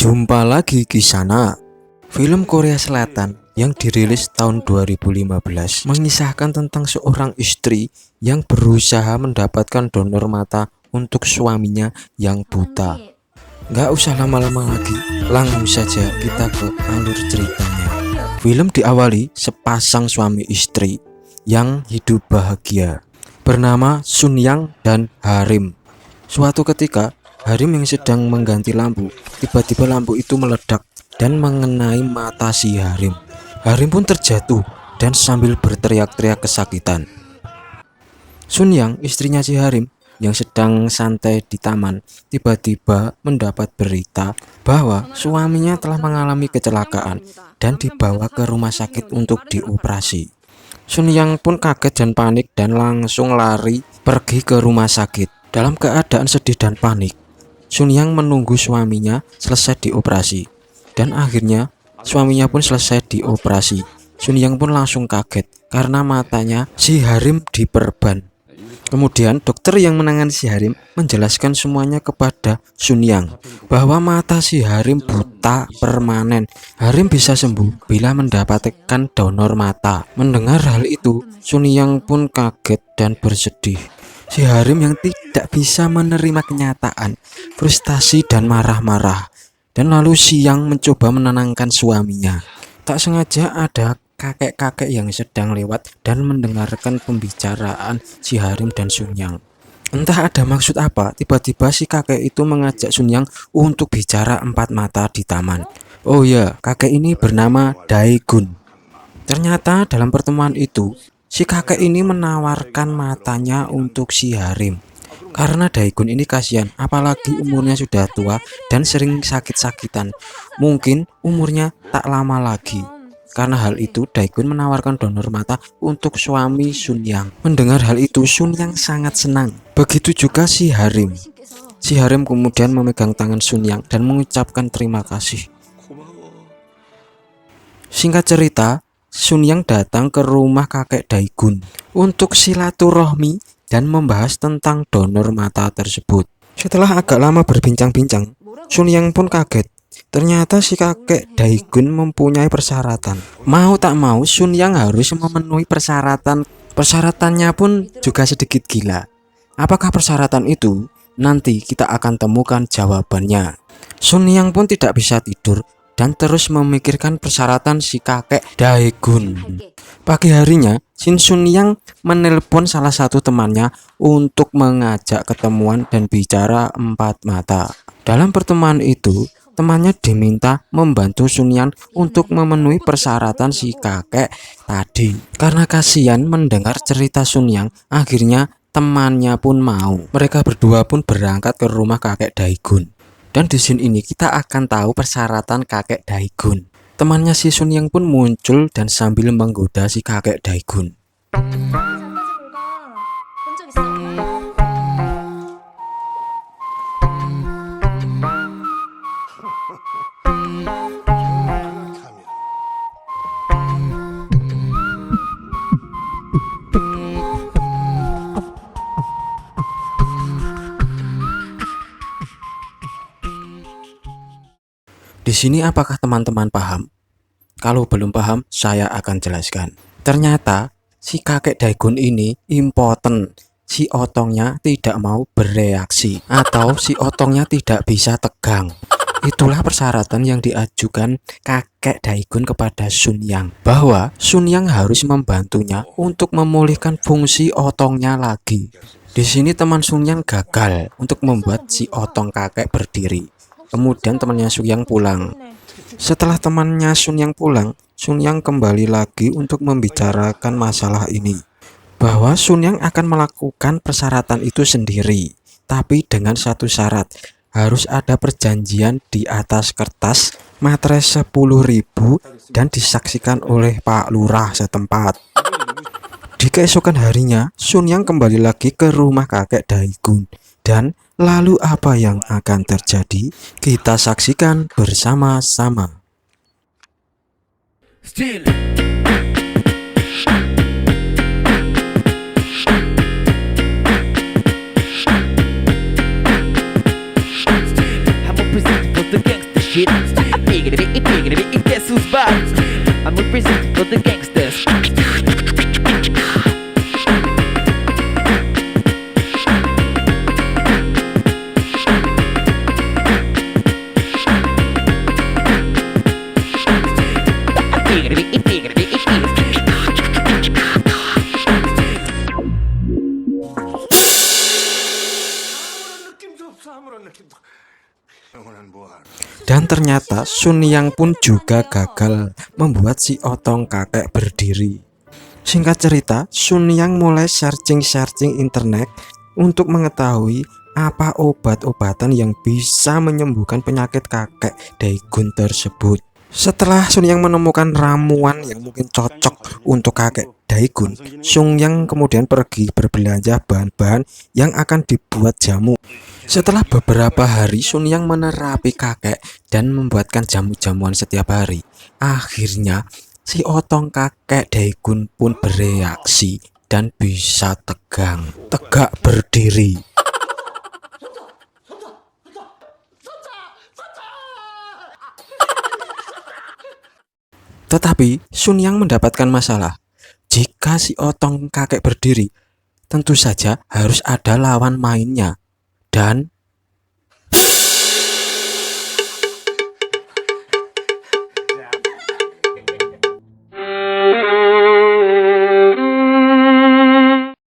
Jumpa lagi di sana. Film Korea Selatan yang dirilis tahun 2015 mengisahkan tentang seorang istri yang berusaha mendapatkan donor mata untuk suaminya yang buta. Gak usah lama-lama lagi, langsung saja kita ke alur ceritanya. Film diawali sepasang suami istri yang hidup bahagia, bernama Sun Yang dan Harim. Suatu ketika, Harim yang sedang mengganti lampu, tiba-tiba lampu itu meledak dan mengenai mata si Harim. Harim pun terjatuh dan sambil berteriak-teriak kesakitan. Sun Yang, istrinya si Harim, yang sedang santai di taman, tiba-tiba mendapat berita bahwa suaminya telah mengalami kecelakaan dan dibawa ke rumah sakit untuk dioperasi. Sun Yang pun kaget dan panik dan langsung lari pergi ke rumah sakit. Dalam keadaan sedih dan panik, Sun Yang menunggu suaminya selesai dioperasi, dan akhirnya suaminya pun selesai dioperasi. Sun Yang pun langsung kaget karena matanya si Harim diperban. Kemudian dokter yang menangani si Harim menjelaskan semuanya kepada Sun Yang bahwa mata si Harim buta permanen. Harim bisa sembuh bila mendapatkan donor mata. Mendengar hal itu, Sun Yang pun kaget dan bersedih. Si Harim yang tidak bisa menerima kenyataan, frustasi dan marah-marah. Dan lalu si Yang mencoba menenangkan suaminya. Tak sengaja ada kakek-kakek yang sedang lewat dan mendengarkan pembicaraan si Harim dan Sun Yang. Entah ada maksud apa, tiba-tiba si kakek itu mengajak Sun Yang untuk bicara empat mata di taman. Oh ya, kakek ini bernama Daegun. Ternyata dalam pertemuan itu, si kakek ini menawarkan matanya untuk si Harim. Karena Daegun ini kasihan, apalagi umurnya sudah tua dan sering sakit-sakitan. Mungkin umurnya tak lama lagi. Karena hal itu, Daegun menawarkan donor mata untuk suami Sun Yang. Mendengar hal itu, Sun Yang sangat senang. Begitu juga si Harim. Si Harim kemudian memegang tangan Sun Yang dan mengucapkan terima kasih. Singkat cerita, Sun Yang datang ke rumah kakek Daegun untuk silaturahmi dan membahas tentang donor mata tersebut. Setelah agak lama berbincang-bincang, Sun Yang pun kaget. Ternyata si kakek Daegun mempunyai persyaratan. Mau tak mau, Sun Yang harus memenuhi persyaratan. Persyaratannya pun juga sedikit gila. Apakah persyaratan itu? Nanti kita akan temukan jawabannya. Sun Yang pun tidak bisa tidur dan terus memikirkan persyaratan si kakek Daegun. Pagi harinya, Sun Yang menelpon salah satu temannya untuk mengajak ketemuan dan bicara empat mata. Dalam pertemuan itu, temannya diminta membantu Sun Yang untuk memenuhi persyaratan si kakek tadi. Karena kasihan mendengar cerita Sun Yang, akhirnya temannya pun mau. Mereka berdua pun berangkat ke rumah kakek Daegun. Dan di sini ini kita akan tahu persyaratan kakek Daegun. Temannya si Sun Yang pun muncul dan sambil menggoda si kakek Daegun. Di sini apakah teman-teman paham? Kalau belum paham, saya akan jelaskan. Ternyata si kakek Daegun ini impoten. Si otongnya tidak mau bereaksi atau si otongnya tidak bisa tegang. Itulah persyaratan yang diajukan kakek Daegun kepada Sun Yang, bahwa Sun Yang harus membantunya untuk memulihkan fungsi otongnya lagi. Di sini teman Sun Yang gagal untuk membuat si otong kakek berdiri. Kemudian temannya Sun Yang pulang. Setelah temannya Sun Yang pulang, Sun Yang kembali lagi untuk membicarakan masalah ini. Bahwa Sun Yang akan melakukan persyaratan itu sendiri. Tapi dengan satu syarat, harus ada perjanjian di atas kertas, materai 10.000 dan disaksikan oleh Pak Lurah setempat. Di keesokan harinya, Sun Yang kembali lagi ke rumah kakek Daegun. Dan lalu apa yang akan terjadi? Kita saksikan bersama-sama. I'm a presenter for the gangster shit. Guess who's back? I'm representing for the gangsters. Dan ternyata Sun Yang pun juga gagal membuat si Otong kakek berdiri. Singkat cerita, Sun Yang mulai searching internet untuk mengetahui apa obat-obatan yang bisa menyembuhkan penyakit kakek Daegun tersebut. Setelah Sun Yang menemukan ramuan yang mungkin cocok untuk kakek Daegun, Sun Yang kemudian pergi berbelanja bahan-bahan yang akan dibuat jamu. Setelah beberapa hari, Sun Yang menerapi kakek dan membuatkan jamu-jamuan setiap hari. Akhirnya, si Otong kakek Daegun pun bereaksi dan bisa tegak berdiri. Tetapi Sun Yang mendapatkan masalah. Jika si Otong kakek berdiri, tentu saja harus ada lawan mainnya. Dan